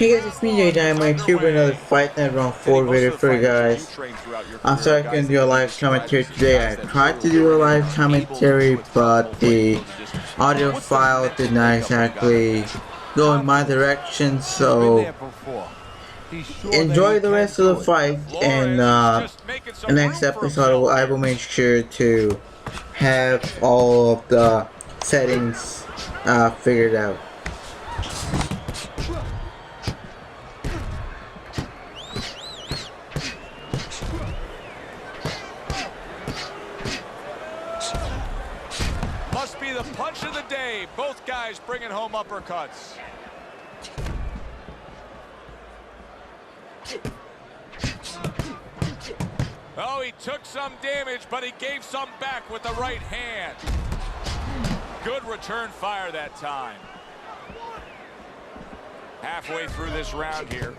Hey guys, it's me JDynamite here with another Fight Night Round 4 video for you guys. I'm sorry I couldn't do a live commentary today. I tried to do a live commentary, but the audio file did not exactly go in my direction, so enjoy the rest of the fight, and the next episode I will make sure to have all of the settings figured out. Must be the punch of the day. Both guys bringing home uppercuts. Oh, he took some damage, but he gave some back with the right hand. Good return fire that time. Halfway through this round here.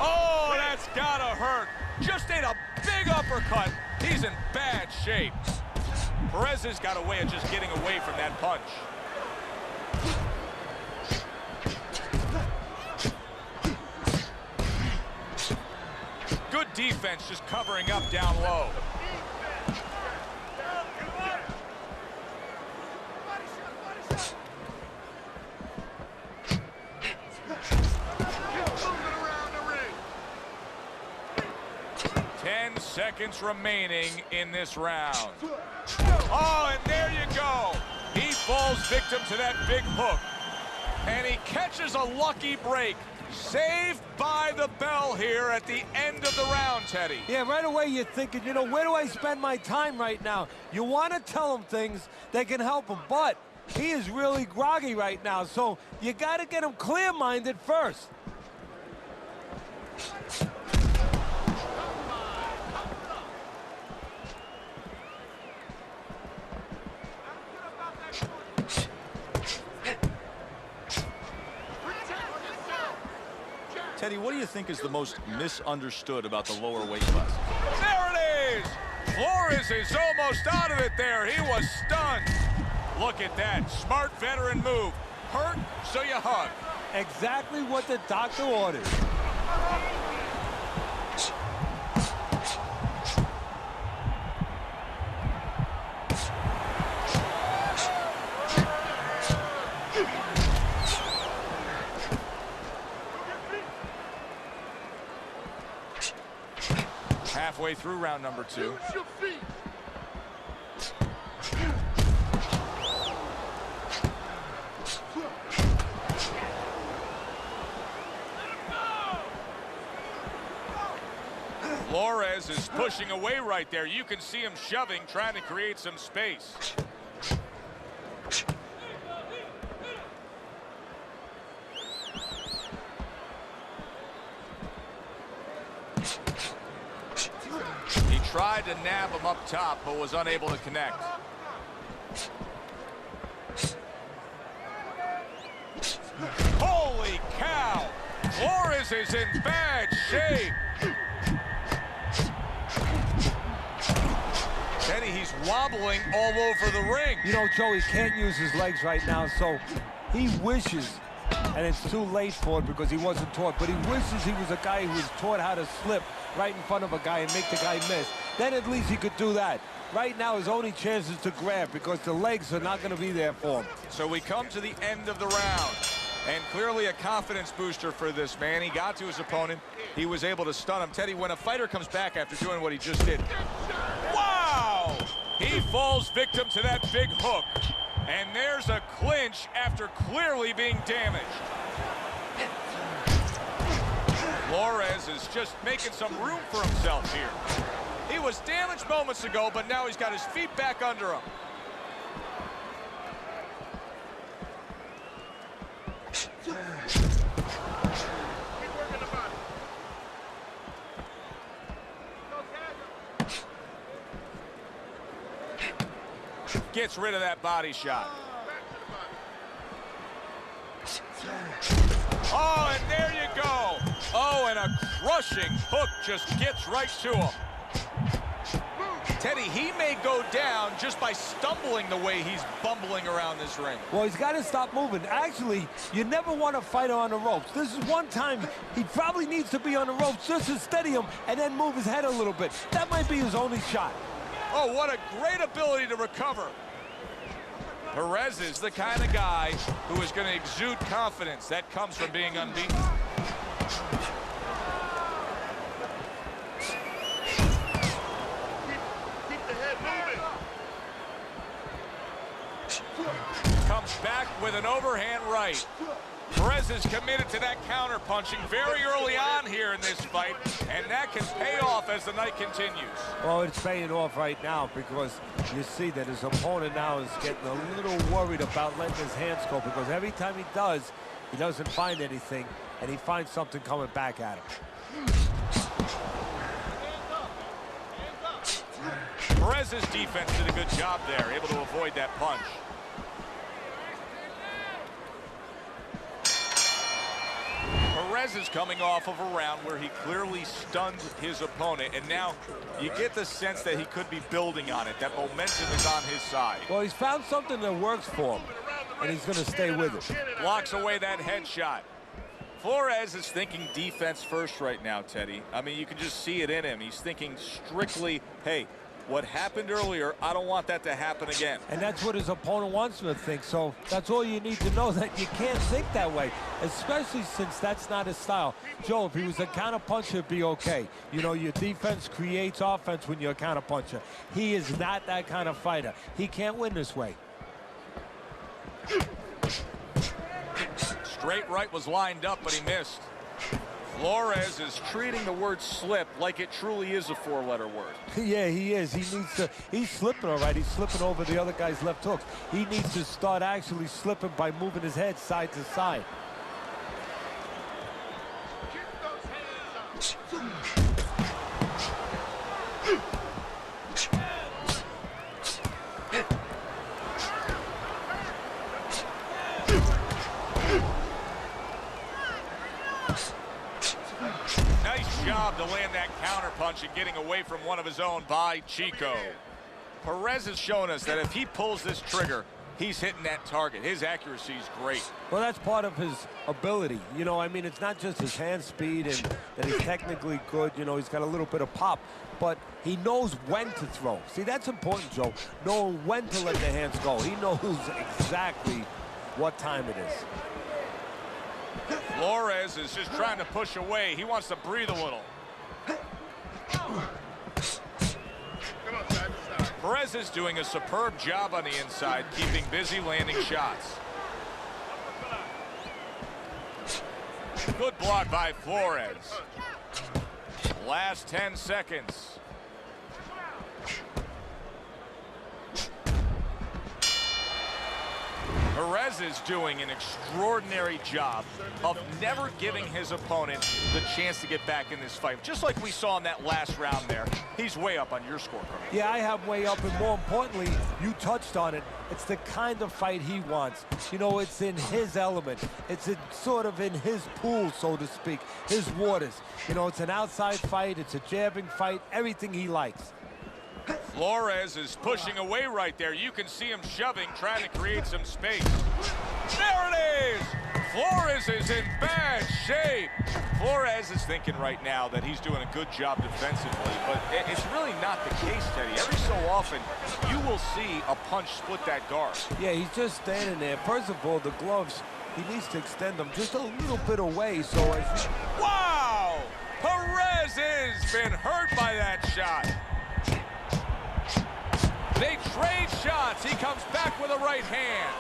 Oh, that's gotta hurt. Just ate a big uppercut. He's in bad shape. Perez has got a way of just getting away from that punch. Good defense, just covering up down low. Seconds remaining in this round. Oh, and there you go. He falls victim to that big hook. And he catches a lucky break. Saved by the bell here at the end of the round, Teddy. Yeah, right away you're thinking, you know, where do I spend my time right now? You want to tell him things that can help him, but he is really groggy right now, so you got to get him clear-minded first. Teddy, what do you think is the most misunderstood about the lower weight class? There it is! Flores is almost out of it there. He was stunned. Look at that. Smart veteran move. Hurt, so you hug. Exactly what the doctor ordered. Halfway through round number 2. Flores is pushing away right there. You can see him shoving, trying to create some space. Tried to nab him up top, but was unable to connect. Holy cow! Flores is in bad shape. Teddy, he's wobbling all over the ring. You know, Joe, he can't use his legs right now, so he wishes, and it's too late for it because he wasn't taught, but he wishes he was a guy who was taught how to slip right in front of a guy and make the guy miss. Then at least he could do that. Right now, his only chance is to grab because the legs are not going to be there for him. So we come to the end of the round. And clearly a confidence booster for this man. He got to his opponent. He was able to stun him. Teddy, when a fighter comes back after doing what he just did, wow! He falls victim to that big hook. And there's a clinch after clearly being damaged. Flores is just making some room for himself here. He was damaged moments ago, but now he's got his feet back under him. Gets rid of that body shot. Oh, and there you go. Oh, and a crushing hook just gets right to him. Teddy, he may go down just by stumbling the way he's bumbling around this ring. Well, he's got to stop moving. Actually, you never want to fight on the ropes. This is one time he probably needs to be on the ropes just to steady him and then move his head a little bit. That might be his only shot. Oh, what a great ability to recover. Perez is the kind of guy who is going to exude confidence. That comes from being unbeaten. Comes back with an overhand right. Perez is committed to that counter punching very early on here in this fight, and that can pay off as the night continues. Well, it's paying off right now because you see that his opponent now is getting a little worried about letting his hands go, because every time he does, he doesn't find anything, and he finds something coming back at him. Perez's defense did a good job there, able to avoid that punch. Perez is coming off of a round where he clearly stunned his opponent, and now you get the sense that he could be building on it. That momentum is on his side. Well, he's found something that works for him, and he's going to stay with it. Blocks away that headshot. Flores is thinking defense first right now, Teddy. I mean, you can just see it in him. He's thinking strictly, hey, what happened earlier, I don't want that to happen again. And that's what his opponent wants him to think, so that's all you need to know, that you can't think that way, especially since that's not his style. Joe, if he was a counter-puncher, it'd be okay. You know, your defense creates offense when you're a counter-puncher. He is not that kind of fighter. He can't win this way. Straight right was lined up, but he missed. Flores is treating the word slip like it truly is a four-letter word. Yeah, he is. He needs to. He's slipping all right. He's slipping over the other guy's left hooks. He needs to start actually slipping by moving his head side to side. Job to land that counter punch and getting away from one of his own by Chico. Perez has shown us that if he pulls this trigger, he's hitting that target. His accuracy is great. Well, that's part of his ability. You know, I mean, it's not just his hand speed and that he's technically good. You know, he's got a little bit of pop, but he knows when to throw. See, that's important, Joe. Knowing when to let the hands go. He knows exactly what time it is. Flores is just trying to push away. He wants to breathe a little. Perez is doing a superb job on the inside, keeping busy, landing shots. Good block by Flores. Last 10 seconds. Perez is doing an extraordinary job of never giving his opponent the chance to get back in this fight. Just like we saw in that last round there, he's way up on your scorecard. Yeah, I have way up, and more importantly, you touched on it. It's the kind of fight he wants. You know, it's in his element. It's sort of in his pool, so to speak, his waters. You know, it's an outside fight. It's a jabbing fight, everything he likes. Flores is pushing away right there. You can see him shoving, trying to create some space. There it is! Flores is in bad shape. Flores is thinking right now that he's doing a good job defensively, but it's really not the case, Teddy. Every so often, you will see a punch split that guard. Yeah, he's just standing there. First of all, the gloves, he needs to extend them just a little bit away, so as... Wow! Perez has been hurt by that shot. They trade shots. He comes back with a right hand.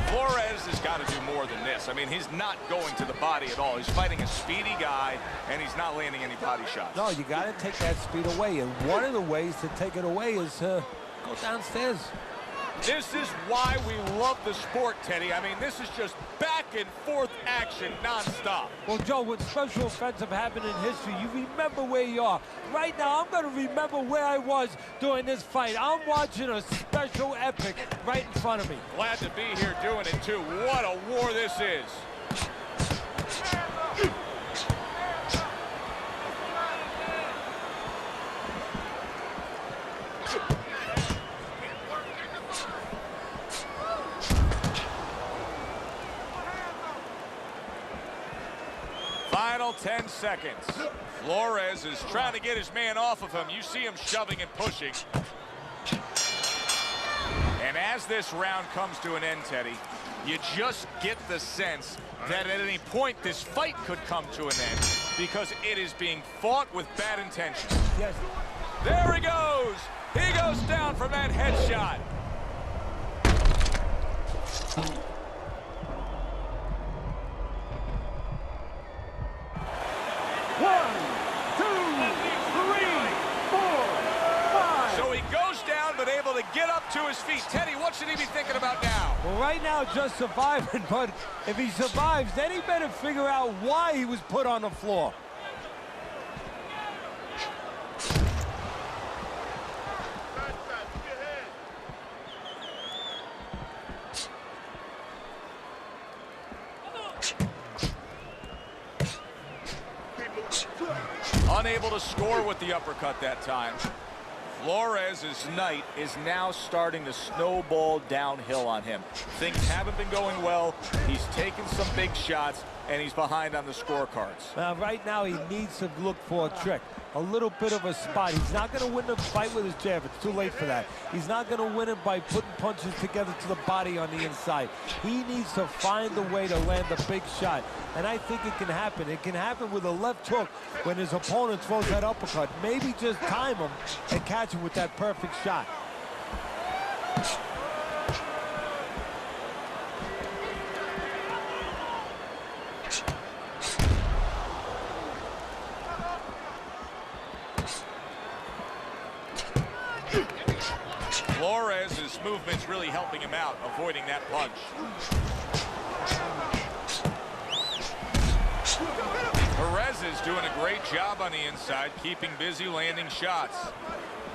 Flores has got to do more than this. I mean, he's not going to the body at all. He's fighting a speedy guy, and he's not landing any body shots. No, you got to take that speed away, and one of the ways to take it away is go downstairs. This is why we love the sport, Teddy. I mean, this is just back and forth action nonstop. Well, Joe, when special events have happened in history, you remember where you are. Right now, I'm going to remember where I was during this fight. I'm watching a special epic right in front of me. Glad to be here doing it, too. What a war this is. Final 10 seconds. Flores is trying to get his man off of him. You see him shoving and pushing. And as this round comes to an end, Teddy, you just get the sense that at any point this fight could come to an end because it is being fought with bad intentions. Yes. There he goes. He goes down from that headshot. But able to get up to his feet. Teddy, what should he be thinking about now? Well, right now, just surviving, but if he survives, then he better figure out why he was put on the floor. Unable to score with the uppercut that time. Flores' night is now starting to snowball downhill on him. Things haven't been going well. He's taken some big shots, and he's behind on the scorecards. Right now, he needs to look for a trick, a little bit of a spot. He's not going to win the fight with his jab. It's too late for that. He's not going to win it by putting punches together to the body on the inside. He needs to find a way to land a big shot, and I think it can happen. It can happen with a left hook when his opponent throws that uppercut. Maybe just time him and catch him with that perfect shot. Flores' movement's really helping him out, avoiding that punch. Perez is doing a great job on the inside, keeping busy, landing shots.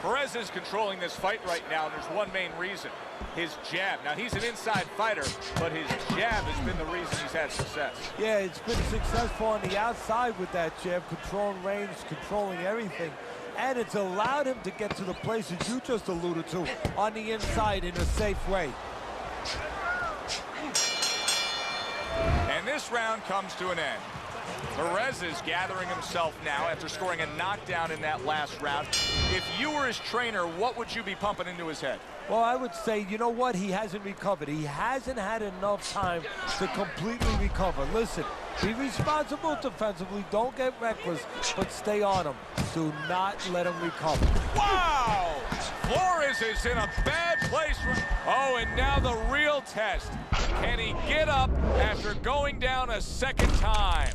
Perez is controlling this fight right now, and there's one main reason. His jab. Now, he's an inside fighter, but his jab has been the reason he's had success. Yeah, it's been successful on the outside with that jab, controlling range, controlling everything. And it's allowed him to get to the places you just alluded to on the inside in a safe way. And this round comes to an end. Perez is gathering himself now after scoring a knockdown in that last round. If you were his trainer, what would you be pumping into his head? Well, I would say, you know what? He hasn't recovered. He hasn't had enough time to completely recover. Listen, be responsible defensively. Don't get reckless, but stay on him. Do not let him recover. Wow! Flores is in a bad place. Oh, and now the real test. Can he get up after going down a second time?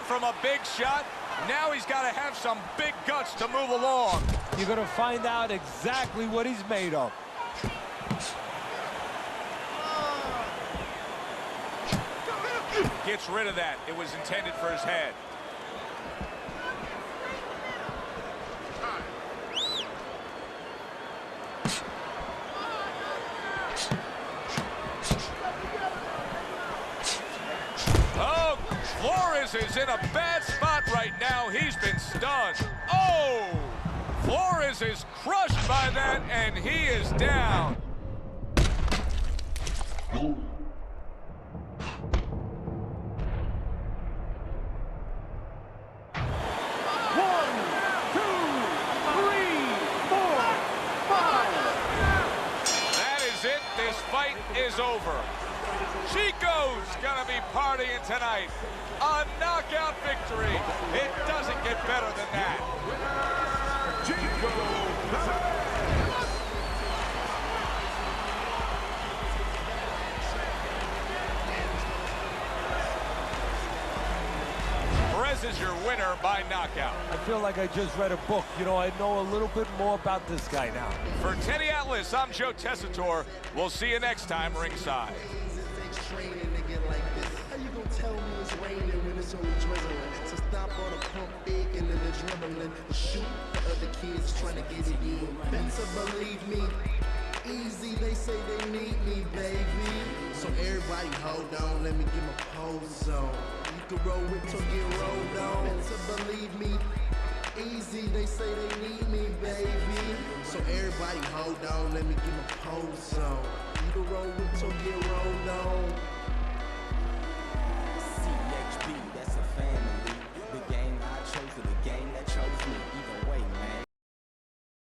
From a big shot. Now he's got to have some big guts to move along. You're going to find out exactly what he's made of. Gets rid of that. It was intended for his head. Oh, Flores is in a bad spot right now. He's been stunned. Oh! Flores is crushed by that, and he is down. This fight is over. Chico's gonna be partying tonight. A knockout victory. It doesn't get better than that. is your winner by knockout. I feel like I just read a book. You know, I know a little bit more about this guy now. For Teddy Atlas, I'm Joe Tessitore. We'll see you next time ringside. Tell me it's raining when it's only drizzling. So stop all the pump faking and the dribbling. Shoot the other kids trying to get it in. Better believe me. Easy, they say they need me, baby. So everybody hold on, let me get my pose on. You can roll with till get rolled on. Better believe me. Easy, they say they need me, baby. So everybody hold on, let me get my pose on. You can roll with till get rolled on.